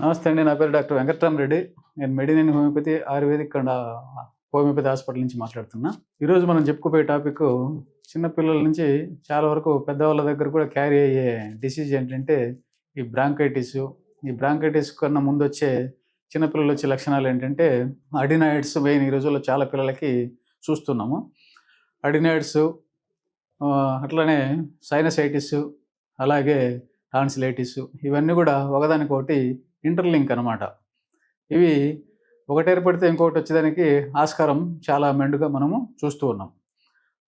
నమస్తే అండి. నా పేరు డాక్టర్ వెంకట్రామరెడ్డి. నేను Medinine homeopathy ayurvedic and homeopathy hospital నుంచి మాట్లాడుతున్నా. ఈరోజు మనం చెప్పుకోబోయే టాపిక్కు చిన్న పిల్లల నుంచి చాలా వరకు పెద్దవాళ్ళ దగ్గర కూడా క్యారీ అయ్యే డిసీజ్ ఏంటంటే ఈ బ్రాంకైటిసు. ఈ బ్రాంకైటిస్ కన్నా ముందొచ్చే చిన్న పిల్లలొచ్చే లక్షణాలేంటంటే అడినాయిడ్స్ మెయిన్ ఈ రోజుల్లో చాలా పిల్లలకి చూస్తున్నాము. అడినాయిడ్సు అట్లనే సైనసైటిసు, అలాగే టాన్సిలైటిసు ఇవన్నీ గూడా ఒకదానికొకటి ఇంటర్‌లింక్ అనమాట. ఇవి ఒకటేర్పడితే ఇంకొకటొచ్చేదానికి ఆస్కారం చాలా మెండుగా మనము చూస్తూ ఉన్నాం.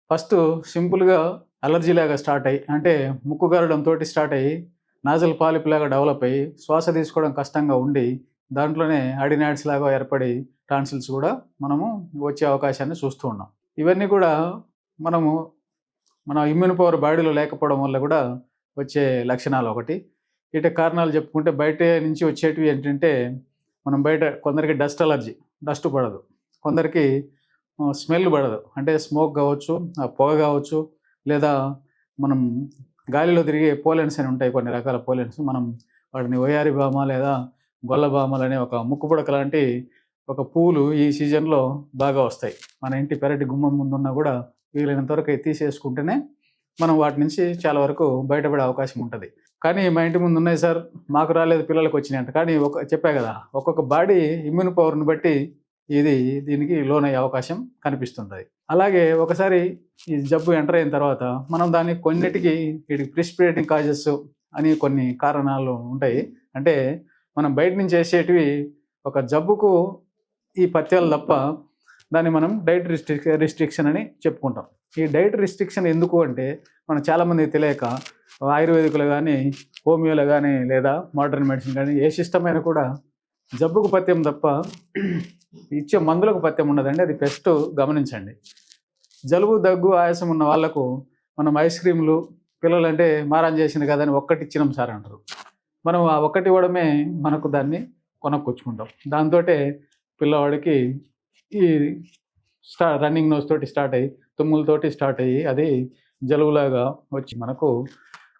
ఫస్టు సింపుల్‌గా అలర్జీలాగా స్టార్ట్ అయ్యి అంటే ముక్కు గారడంతోటి స్టార్ట్ అయ్యి నాజల్ పాలిప్‌లాగా డెవలప్ అయ్యి శ్వాస తీసుకోవడం కష్టంగా ఉండి దాంట్లోనే అడినాయిడ్స్ లాగా ఏర్పడి టాన్సిల్స్ గూడా మనము వచ్చే అవకాశాన్ని చూస్తూ ఉన్నాం. ఇవన్నీ గూడా మనము మన ఇమ్యూన్ పవర్ బాడీలో లేకపోవడం వల్ల గూడా వచ్చే లక్షణాలు ఒకటి. వీటి కారణాలు చెప్పుకుంటే బయట నుంచి వచ్చేటివి ఏంటంటే మనం బయట కొందరికి డస్ట్ అలర్జీ, డస్ట్ పడదు. కొందరికి స్మెల్ పడదు. అంటే స్మోక్ కావచ్చు, పొగ కావచ్చు, లేదా మనం గాలిలో తిరిగే పోలెన్స్ అని ఉంటాయి కొన్ని రకాల పోలెన్స్. మనం వాటిని వయారి భామ లేదా గొల్ల భామలనే ఒక ముక్కు పుడక లాంటి ఒక పువ్వులు ఈ సీజన్‌లో బాగా వస్తాయి. మన ఇంటి పెరటి గుమ్మం ముందున్నా కూడా వీలైనంత వరకు అయి తీసేసుకుంటేనే మనం వాటి నుంచి చాలా వరకు బయటపడే అవకాశం ఉంటది. కానీ మా ఇంటి ముందు ఉన్నాయి సార్, మాకు రాలేదు పిల్లలకొచ్చినాయంట. కానీ చెప్పా గదా! ఒక్కొక్క బాడీ ఇమ్యూన్ పవర్‌ని బట్టి దీనికి లోనయ్యే అవకాశం కనిపిస్తుంటది. అలాగే ఒకసారి ఈ జబ్బు ఎంటర్ అయిన తర్వాత మనం దాన్ని కొన్నిటికి వీటికి ప్రిసిపిటేటింగ్ కాజెస్ అని కొన్ని కారణాలు ఉంటాయి. అంటే మనం బయట నుంచి చేసేటివి ఒక జబ్బుకు ఈ పథ్యాలు తప్ప దాన్ని మనం డైట్ రిస్ట్రిక్షన్ అని చెప్పుకుంటాం. ఈ డైట్ రిస్ట్రిక్షన్ ఎందుకు అంటే మనం చాలామందికి తెలియక ఆయుర్వేదికులు కానీ, హోమియోలో కానీ, లేదా మోడర్న్ మెడిసిన్ కానీ ఏ సిస్టమ్ అయినా కూడా జబ్బుకు పథ్యం తప్ప ఇచ్చే మందులకు పథ్యం ఉండదండి. అది ఫస్ట్ గమనించండి. జలుబు, దగ్గు, ఆయాసం ఉన్న వాళ్ళకు మనం ఐస్ క్రీములు పిల్లలంటే మారం చేసింది కదా అని ఒక్కటి ఇచ్చినాం సార్ అంటారు. మనం ఆ ఒక్కటి ఇవ్వడమే మనకు దాన్ని కొనుక్కొచ్చుకుంటాం. దాంతోటే పిల్లవాడికి ఈ రన్నింగ్ నోస్ తోటి స్టార్ట్ అయ్యి, తుమ్ములతోటి స్టార్ట్ అయ్యి అది జలుబులాగా వచ్చి మనకు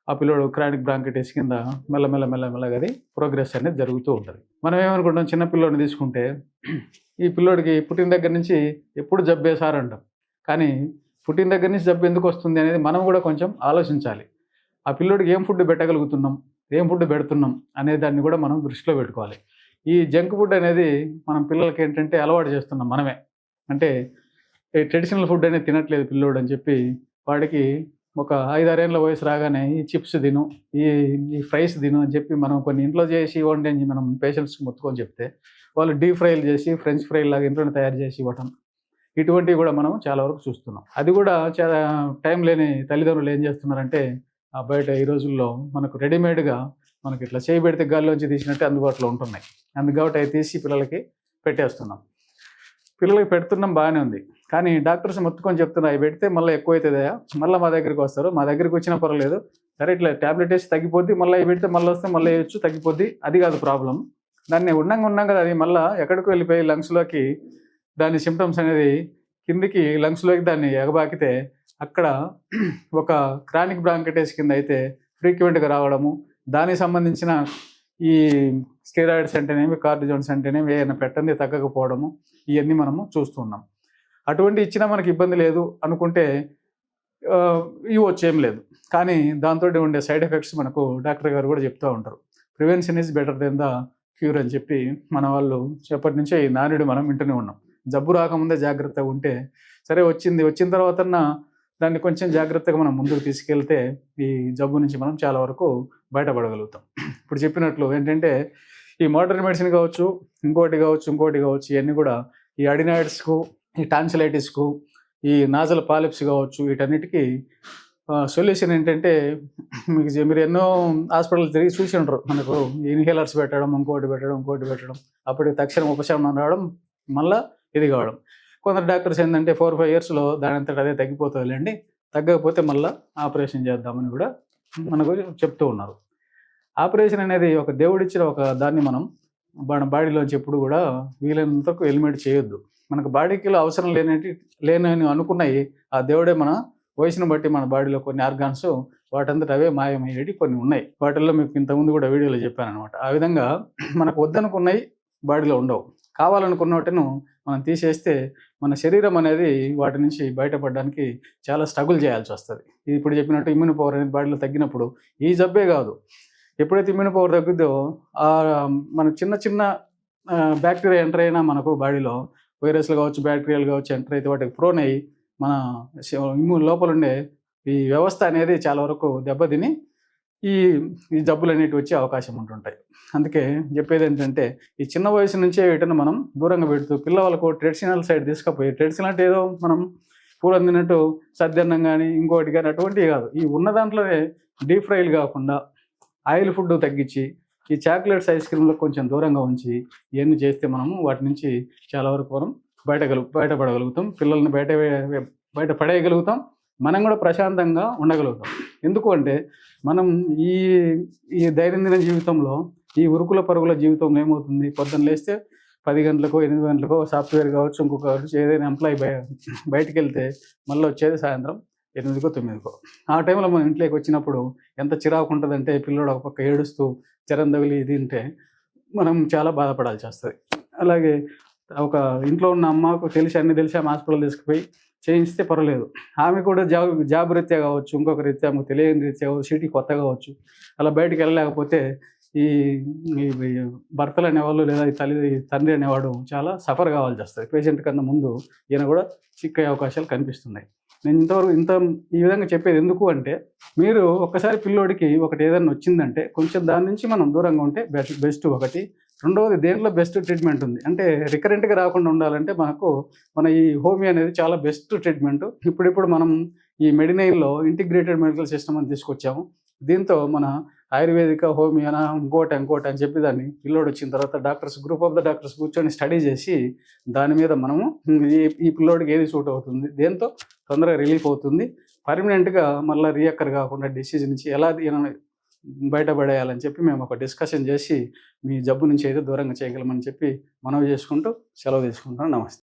ఆ పిల్లోడు క్రానిక్ బ్రాంకైటిస్ కింద మెల్లగా అది ప్రోగ్రెస్ అనేది జరుగుతూ ఉంటుంది. మనం ఏమనుకుంటాం, చిన్న పిల్లోడిని తీసుకుంటే ఈ పిల్లోడికి పుట్టిన దగ్గర నుంచి ఎప్పుడు జబ్బే సార్ అంటాం. కానీ పుట్టిన దగ్గర నుంచి జబ్బు ఎందుకు వస్తుంది అనేది మనం కూడా కొంచెం ఆలోచించాలి. ఆ పిల్లోడికి ఏం ఫుడ్ పెట్టగలుగుతున్నాం, ఏం ఫుడ్ పెడుతున్నాం అనే దాన్ని కూడా మనం దృష్టిలో పెట్టుకోవాలి. ఈ జంక్ ఫుడ్ అనేది మనం పిల్లలకి ఏంటంటే అలవాటు చేస్తున్నాం మనమే. అంటే ఈ ట్రెడిషనల్ ఫుడ్ అనేది తినట్లేదు పిల్లోడు అని చెప్పి వాడికి ఒక 5-6 ఏళ్ల వయసు రాగానే ఈ చిప్స్ తిను, ఈ ఫ్రైస్ తిను అని చెప్పి మనం కొన్ని ఇంట్లో చేసి ఇవ్వండి అని మనం పేషెంట్స్‌కి మొత్తుకొని చెప్తే వాళ్ళు డీప్ ఫ్రైలు చేసి ఫ్రెంచ్ ఫ్రైలాగా ఇంట్లోనే తయారు చేసి ఇవ్వటం. ఇటువంటివి కూడా మనం చాలా వరకు చూస్తున్నాం. అది కూడా చాలా టైం లేని తల్లిదండ్రులు ఏం చేస్తున్నారంటే బయట ఈ రోజుల్లో మనకు రెడీమేడ్‌గా మనకి ఇట్లా చేయి పెడితే గాల్లోంచి తీసినట్టే అందుబాటులో ఉంటున్నాయి. కాబట్టి అవి తీసి పిల్లలకి పెట్టేస్తున్నాం. పిల్లలకి పెడుతున్నాం బాగానే ఉంది. కానీ డాక్టర్స్ మొత్తుకొని చెప్తున్నారు అవి పెడితే మళ్ళీ ఎక్కువైతదయ్యా, మళ్ళీ మా దగ్గరికి వస్తారు. మా దగ్గరికి వచ్చినా పర్వాలేదు. సరే ఇట్లా టాబ్లెట్ వేసి తగ్గిపోద్ది, మళ్ళీ అవి పెడితే మళ్ళీ వస్తే మళ్ళీ వేయొచ్చు, తగ్గిపోద్ది. అది కాదు ప్రాబ్లమ్. దాన్ని ఉండంగా అది మళ్ళీ ఎక్కడికో వెళ్ళిపోయి లంగ్స్‌లోకి దాని సింప్టమ్స్ అనేది కిందికి లంగ్స్‌లోకి దాన్ని ఎగబాకితే అక్కడ ఒక క్రానిక్ బ్రాంకైటిస్ కింద అయితే ఫ్రీక్వెంట్‌గా రావడము, దానికి సంబంధించిన ఈ స్టెరాయిడ్స్ అంటేనేమి, కార్టిజోన్స్ అంటేనేమి ఏదైనా పెట్టంది తగ్గకపోవడము ఇవన్నీ మనము చూస్తున్నాం. అటువంటి ఇచ్చినా మనకి ఇబ్బంది లేదు అనుకుంటే ఇవ్వచ్చు, ఏం లేదు. కానీ దాంతోటి ఉండే సైడ్ ఎఫెక్ట్స్ మనకు డాక్టర్ గారు కూడా చెప్తూ ఉంటారు. Prevention is better than the cure అని చెప్పి మన వాళ్ళు ఎప్పటి నుంచో ఈ నానుడి మనం వింటూనే ఉన్నాం. జబ్బు రాకముందే జాగ్రత్తగా ఉంటే సరే, వచ్చిన తర్వాతన్నా దాన్ని కొంచెం జాగ్రత్తగా మనం ముందుకు తీసుకెళ్తే ఈ జబ్బు నుంచి మనం చాలా వరకు బయటపడగలుగుతాం. ఇప్పుడు చెప్పినట్లు ఏంటంటే ఈ మోడర్న్ మెడిసిన్ కావచ్చు, ఇంకోటి కావచ్చు ఇవన్నీ కూడా ఈ అడినాయిడ్స్కు, ఈ టాన్సిలైటిస్కు, ఈ నాజల్ పాలిప్స్ కావచ్చు వీటన్నిటికీ సొల్యూషన్ ఏంటంటే మీరు ఎన్నో హాస్పిటల్ తిరిగి చూసి ఉంటారు. మనకు ఇన్హేలర్స్ పెట్టడం, ఇంకోటి పెట్టడం అప్పటికి తక్షణం ఉపశమనం రావడం, మళ్ళీ ఇది కావడం. కొందరు డాక్టర్స్ ఏంటంటే 4-5 ఇయర్స్‌లో దానంతట అదే తగ్గిపోతుందిలేండి, తగ్గకపోతే మళ్ళీ ఆపరేషన్ చేద్దామని కూడా మనకు చెప్తూ ఉన్నారు. ఆపరేషన్ అనేది ఒక దేవుడిచ్చిన ఒక దాన్ని మనం మన బాడీలోంచి ఎప్పుడు కూడా వీలైనంత వరకు ఎలిమినేట్ చేయొద్దు. మనకు బాడీకి అవసరం లేనని అనుకున్నవి ఆ దేవుడే మన వయసును బట్టి మన బాడీలో కొన్ని ఆర్గాన్స్ వాటంతట అవే మాయమయ్యేవి కొన్ని ఉన్నాయి. వాటిల్లో మీకు ఇంతకుముందు కూడా వీడియోలో చెప్పాననమాట. ఆ విధంగా మనకు వద్దనుకున్నవి బాడీలో ఉండవు. కావాలనుకున్న వాటిని మనం తీసేస్తే మన శరీరం అనేది వాటి నుంచి బయటపడడానికి చాలా స్ట్రగుల్ చేయాల్సి వస్తుంది. ఇప్పుడు చెప్పినట్టు ఇమ్యూన్ పవర్ అనేది బాడీలో తగ్గినప్పుడు ఈ జబ్బే కాదు, ఎప్పుడైతే ఇమ్యూన్ పవర్ తగ్గుద్దో మన చిన్న చిన్న బ్యాక్టీరియా ఎంటర్ అయినా మనకు బాడీలో వైరస్లు కావచ్చు, బ్యాక్టీరియాలు కావచ్చు ఎంటర్ అయితే వాటికి ప్రోన్ అయ్యి మన ఇమ్యూన్ లోపల ఉండే ఈ వ్యవస్థ అనేది చాలా వరకు దెబ్బతిని ఈ ఈ జబ్బులు అనేటివి వచ్చే అవకాశం ఉంటుంటాయి. అందుకే చెప్పేది ఏంటంటే ఈ చిన్న వయసు నుంచే వీటిని మనం దూరంగా పెడుతూ పిల్లవాళ్ళకు ట్రెడిషనల్ సైడ్ తీసుకుపోయి, ట్రెడిషనల్ అంటే ఏదో మనం పూర్వం తిన్నట్టు సద్దన్నం కానీ ఇంకోటి కానీ అటువంటివి కాదు. ఈ ఉన్న దాంట్లోనే డీప్ ఫ్రైలు కాకుండా ఆయిల్ ఫుడ్ తగ్గించి ఈ చాక్లెట్స్, ఐస్ క్రీమ్లకు కొంచెం దూరంగా ఉంచి ఇవన్నీ చేస్తే మనము వాటి నుంచి చాలా వరకు మనం బయటపడగలుగుతాం. పిల్లల్ని బయట పడేయగలుగుతాం. మనం కూడా ప్రశాంతంగా ఉండగలుగుతాం. ఎందుకు అంటే మనం ఈ దైనందిన జీవితంలో ఈ ఉరుకుల పరుగుల జీవితంలో ఏమవుతుంది, పొద్దున్న లేస్తే 10 గంటలకో 8 గంటలకో సాఫ్ట్వేర్ కావచ్చు, ఇంకొక ఏదైనా ఎంప్లాయీ బయటికి వెళ్తే మళ్ళీ వచ్చేది సాయంత్రం 8కో 9కో. ఆ టైంలో మనం ఇంట్లోకి వచ్చినప్పుడు ఎంత చిరాకు ఉంటుందంటే పిల్లోడు ఒక పక్క ఏడుస్తూ జ్వరం తగిలి ఇది ఉంటే మనం చాలా బాధపడాల్సి వస్తుంది. అలాగే ఒక ఇంట్లో ఉన్న అమ్మకు అన్నీ తెలిసి ఆమె హాస్పిటల్ తీసుకుపోయి చేయిస్తే పర్వాలేదు. ఆమె కూడా జాబ్ రీత్యా కావచ్చు, ఇంకొక రీత్యా ఆమెకు తెలియని రీత్యా కావచ్చు, సిటీ కొత్త కావచ్చు, అలా బయటికి వెళ్ళలేకపోతే ఈ భర్తలు అనేవాళ్ళు లేదా తండ్రి అనేవాడు చాలా సఫర్ కావాల్సి వస్తుంది. పేషెంట్ కన్నా ముందు ఈయన కూడా చిక్కయ్యే అవకాశాలు కనిపిస్తున్నాయి. నేను ఈ విధంగా చెప్పేది ఎందుకు అంటే, మీరు ఒక్కసారి పిల్లోడికి ఒకటి ఏదైనా వచ్చిందంటే కొంచెం దాని నుంచి మనం దూరంగా ఉంటే బెస్ట్ ఒకటి. రెండవది, దేంట్లో బెస్ట్ ట్రీట్మెంట్ ఉంది అంటే రికరెంట్గా రాకుండా ఉండాలంటే మన ఈ హోమియో అనేది చాలా బెస్ట్ ట్రీట్మెంట్. ఇప్పుడు మనం ఈ మెడినైన్లో ఇంటిగ్రేటెడ్ మెడికల్ సిస్టమ్ అని తీసుకొచ్చాము. దీంతో మన ఆయుర్వేదిక, హోమియోనా, ఇంకోటి అని చెప్పి దాన్ని పిల్లోడు వచ్చిన తర్వాత గ్రూప్ ఆఫ్ ద డాక్టర్స్ కూర్చొని స్టడీ చేసి దాని మీద మనము ఈ పిల్లోడికి ఏది సూట్ అవుతుంది, దేంతో తొందరగా రిలీఫ్ అవుతుంది, పర్మనెంట్గా మళ్ళీ రీఅక్కర్ కాకుండా డిసీజ్ నుంచి ఎలా బయటపడేయాలని చెప్పి మేము ఒక డిస్కషన్ చేసి మీ జబ్బు నుంచి అయితే దూరంగా చేయగలమని చెప్పి మనవి చేసుకుంటూ సెలవు తీసుకుంటాను. నమస్తే.